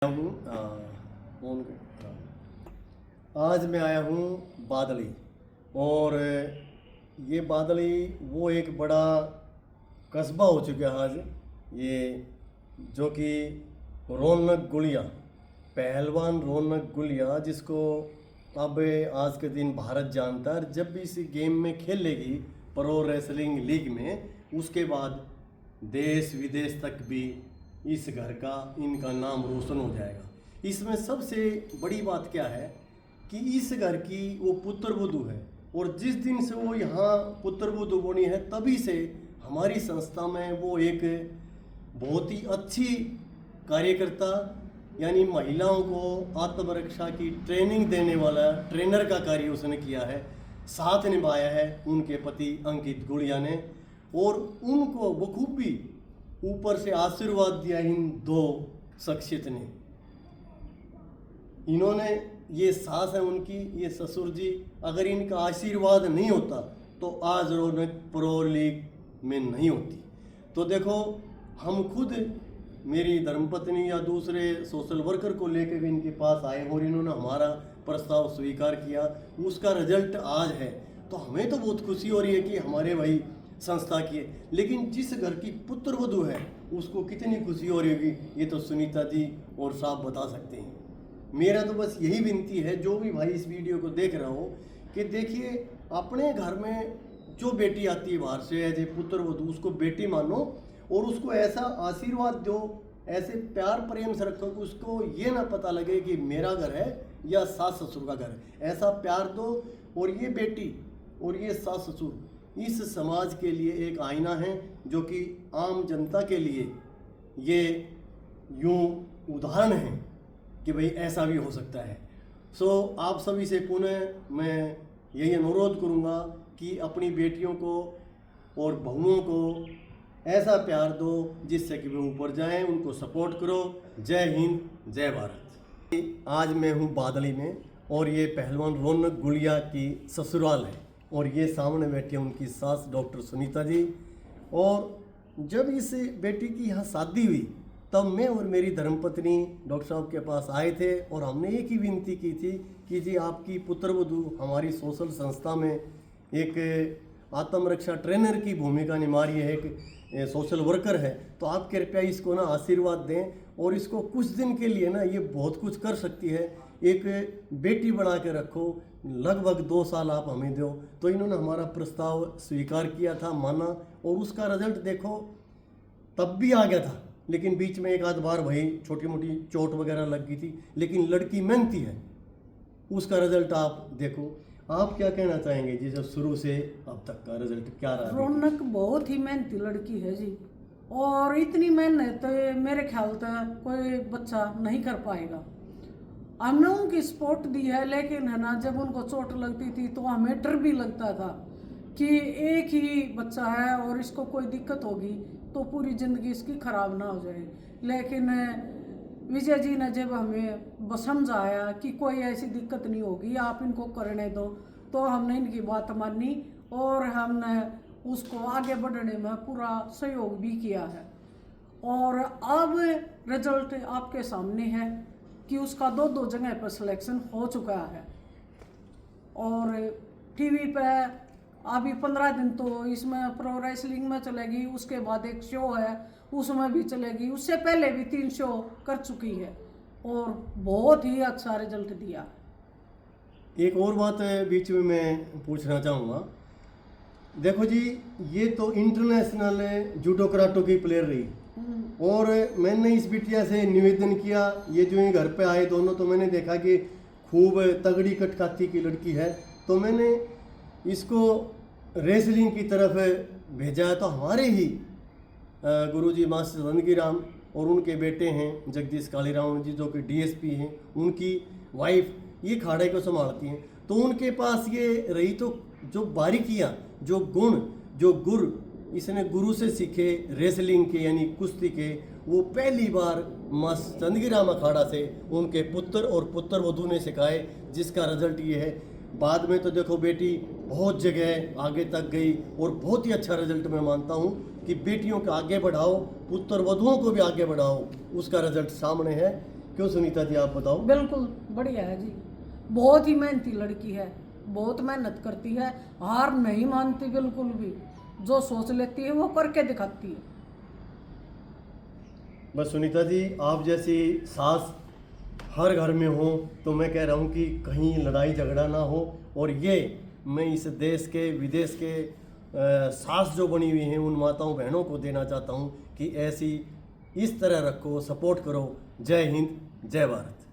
हूँ आज मैं आया हूँ बादली। और ये बादली वो एक बड़ा कस्बा हो चुका है आज ये, जो कि रौनक गुलिया, पहलवान रौनक गुलिया, जिसको अब आज के दिन भारत जानता है। जब भी इस गेम में खेलेगी प्रो रेसलिंग लीग में, उसके बाद देश विदेश तक भी इस घर का, इनका नाम रोशन हो जाएगा। इसमें सबसे बड़ी बात क्या है कि इस घर की वो पुत्र वधू है, और जिस दिन से वो यहाँ पुत्र वधू बनी है तभी से हमारी संस्था में वो एक बहुत ही अच्छी कार्यकर्ता, यानी महिलाओं को आत्मरक्षा की ट्रेनिंग देने वाला ट्रेनर का कार्य उसने किया है, साथ निभाया है उनके पति अंकित गुड़िया ने। और उनको बखूबी ऊपर से आशीर्वाद दिया इन दो शख्सियत ने। इन्होंने, ये सास है उनकी, ये ससुर जी, अगर इनका आशीर्वाद नहीं होता तो आज रौनक प्रो लीग में नहीं होती। तो देखो, हम खुद, मेरी धर्मपत्नी या दूसरे सोशल वर्कर को लेकर इनके पास आए और इन्होंने हमारा प्रस्ताव स्वीकार किया, उसका रिजल्ट आज है। तो हमें तो बहुत खुशी हो रही है कि हमारे भाई संस्था की है, लेकिन जिस घर की पुत्र वधू है उसको कितनी खुशी हो रही होगी, ये तो सुनीता जी और साहब बता सकते हैं। मेरा तो बस यही विनती है, जो भी भाई इस वीडियो को देख रहा हो, कि देखिए अपने घर में जो बेटी आती है बाहर से एज ए पुत्र वधू, उसको बेटी मानो और उसको ऐसा आशीर्वाद दो, ऐसे प्यार प्रेम से रखो कि उसको ये ना पता लगे कि मेरा घर है या सास ससुर का घर है। ऐसा प्यार दो। और ये बेटी और ये सास ससुर इस समाज के लिए एक आईना है, जो कि आम जनता के लिए ये यूं उदाहरण है कि भाई ऐसा भी हो सकता है। सो आप सभी से पुनः मैं यही अनुरोध करूंगा कि अपनी बेटियों को और बहुओं को ऐसा प्यार दो जिससे कि वे ऊपर जाएं, उनको सपोर्ट करो। जय हिंद, जय भारत। आज मैं हूं बादली में, और ये पहलवान रौनक गुलिया की ससुराल है, और ये सामने बैठी है उनकी सास डॉक्टर सुनीता जी। और जब इस बेटी की यहाँ शादी हुई तब मैं और मेरी धर्मपत्नी डॉक्टर साहब के पास आए थे, और हमने एक ही विनती की थी कि जी आपकी पुत्रवधू हमारी सोशल संस्था में एक आत्मरक्षा ट्रेनर की भूमिका निभा रही है, एक सोशल वर्कर है, तो आप कृपया इसको ना आशीर्वाद दें, और इसको कुछ दिन के लिए ना, ये बहुत कुछ कर सकती है, एक बेटी बना के रखो, लगभग 2 साल आप हमें दो। तो इन्होंने हमारा प्रस्ताव स्वीकार किया था, माना, और उसका रिजल्ट देखो तब भी आ गया था, लेकिन बीच में एक आध बार वही छोटी मोटी चोट वगैरह लग गई थी, लेकिन लड़की मेहनती है, उसका रिजल्ट आप देखो। आप क्या कहना चाहेंगे जी, जब शुरू से अब तक का रिजल्ट क्या रहा? रौनक बहुत ही मेहनती लड़की है जी, और इतनी मेहनत मेरे ख्याल तक कोई बच्चा नहीं कर पाएगा। हमने उनकी सपोर्ट दी है, लेकिन है ना, जब उनको चोट लगती थी तो हमें डर भी लगता था कि एक ही बच्चा है और इसको कोई दिक्कत होगी तो पूरी ज़िंदगी इसकी ख़राब ना हो जाए। लेकिन विजय जी ने जब हमें समझाया कि कोई ऐसी दिक्कत नहीं होगी, आप इनको करने दो, तो हमने इनकी बात मानी और हमने उसको आगे बढ़ने में पूरा सहयोग भी किया है। और अब रिजल्ट आपके सामने है कि उसका 2 जगह पर सिलेक्शन हो चुका है, और टीवी पे अभी 15 दिन तो इसमें प्रो रेसलिंग में चलेगी, उसके बाद एक शो है उसमें भी चलेगी, उससे पहले भी 3 शो कर चुकी है और बहुत ही अच्छा रिजल्ट दिया। एक और बात बीच में मैं पूछना चाहूँगा। देखो जी, ये तो इंटरनेशनल जूडो कराटो की प्लेयर रही, और मैंने इस बिटिया से निवेदन किया, ये जो ये घर पे आए दोनों, तो मैंने देखा कि खूब तगड़ी कटकाती की लड़की है, तो मैंने इसको रेसलिंग की तरफ भेजा। तो हमारे ही गुरुजी मास्टर रणगीराम और उनके बेटे हैं जगदीश कालीराम जी, जो कि डीएसपी हैं, उनकी वाइफ ये खाड़े को संभालती हैं, तो उनके पास ये रही। तो जो बारीकियाँ, जो गुण, जो गुर इसने गुरु से सीखे रेसलिंग के, यानी कुश्ती के, वो पहली बार मास्टर रणगीराम अखाड़ा से उनके पुत्र और पुत्र वधू ने सिखाए, जिसका रिजल्ट ये है। बाद में तो देखो बेटी बहुत जगह आगे तक गई, और बहुत ही अच्छा रिजल्ट मैं मानता हूँ कि बेटियों को आगे बढ़ाओ, पुत्र वधुओं को भी आगे बढ़ाओ, उसका रिजल्ट सामने है। क्यों सुनीता जी, आप बताओ। बिल्कुल बढ़िया है जी, बहुत ही मेहनती लड़की है, बहुत मेहनत करती है, हार नहीं मानती बिल्कुल भी, जो सोच लेती है वो करके दिखाती है। बस सुनीता जी, आप जैसी सास हर घर में हो तो मैं कह रहा हूँ कि कहीं लड़ाई झगड़ा ना हो। और ये मैं इस देश के विदेश के सास जो बनी हुई हैं उन माताओं बहनों को देना चाहता हूँ कि ऐसी इस तरह रखो, सपोर्ट करो। जय हिंद, जय भारत।